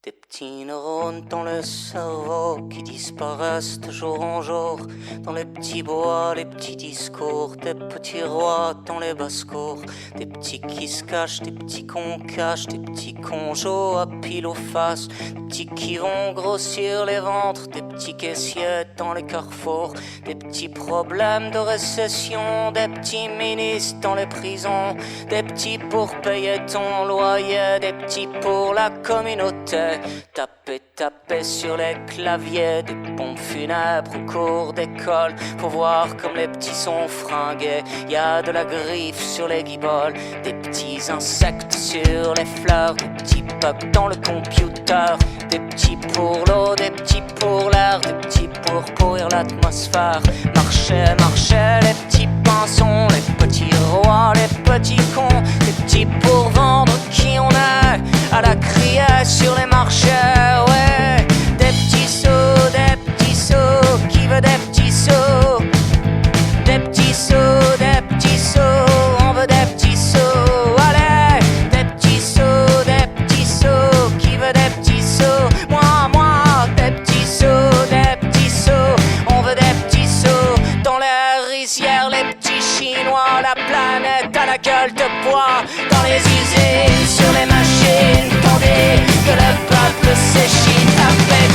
Des petits neurones dans le cerveau qui disparaissent de jour en jour. Dans les petits bois, les petits discours, des petits rois dans les basses-cours. Des petits qui se cachent, des petits qu'on cache, des petits conjos à pile aux faces. Des petits qui vont grossir les ventres, des petits caissiers dans les carrefours. Des petits problèmes de récession, des petits ministres dans les prisons. Des petits pour payer ton loyer, des petits pour la communauté. Taper sur les claviers des pompes funèbres au cours d'école. Faut voir comme les petits sont fringués. Y a de la griffe sur les guiboles, des petits insectes sur les fleurs, des petits bugs dans le computer. Des petits pour l'eau, des petits pour l'air, des petits pour pourrir l'atmosphère. Marchez, les petits pinsons, les petits rois, les petits cons. Des petits pour vendre qui on est à la criée sur les marchés, ouais. Des petits sauts, qui veut des petits sauts? Des petits sauts, on veut des petits sauts, allez. Des petits sauts, qui veut des petits sauts? Moi, des petits sauts, on veut des petits sauts. Dans les rizières, les petits chinois, la planète à la gueule de bois. Dans les usines, sur les machines, tandis que le peuple s'échine.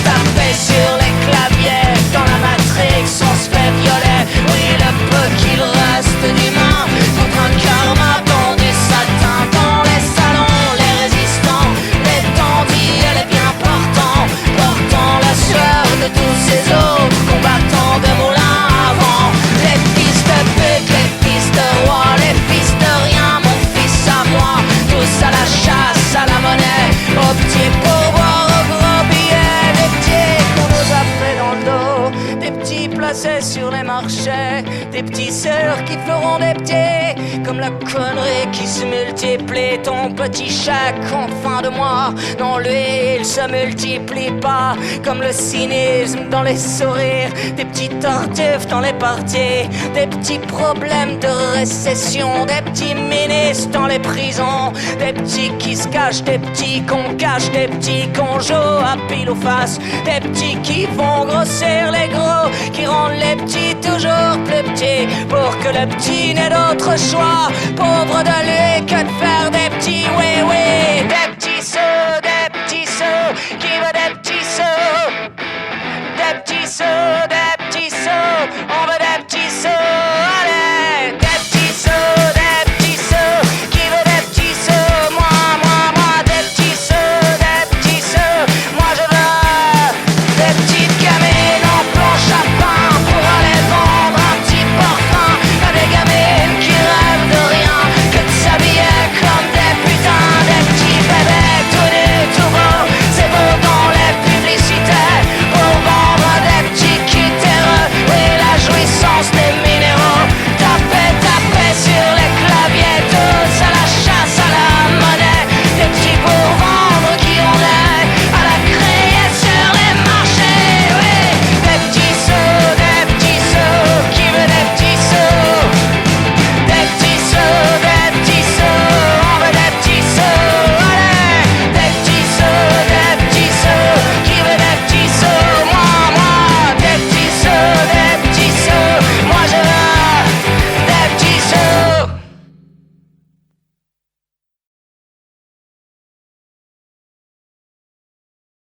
Taper sur les claviers, dans la Matrix on se fait violer. Oui, le peu qu'il reste d'humain, contre un karma dans du satin. Dans les salons, les résistants, les tendis et les bien portants, portant la sueur de tous ces autres combattants de moulins à vent. Les fils de pute, les fils de roi, les fils de rien, mon fils à moi. Tous à la chasse, à la monnaie, aux petits pourboires, aux gros billets. Des petits qu'on nous a fait dans le dos, des petits placés sur les marchés, des petits sœurs qui feront des petits. Comme la connerie qui se multiplie, ton petit chèque en fin de mois. Non, lui, il se multiplie pas. Comme le cynisme dans les sourires, des petits tartuffes dans les parties. Des petits problèmes de récession, des petits ministres dans les prisons. Des petits qui se cachent, des petits qu'on cache, des petits qu'on joue à pile ou face. Des petits qui font grossir les gros, qui rendent les petits toujours plus petits, pour que le petit n'ait d'autre choix, pauvre de lui, que de faire des petits. Oui,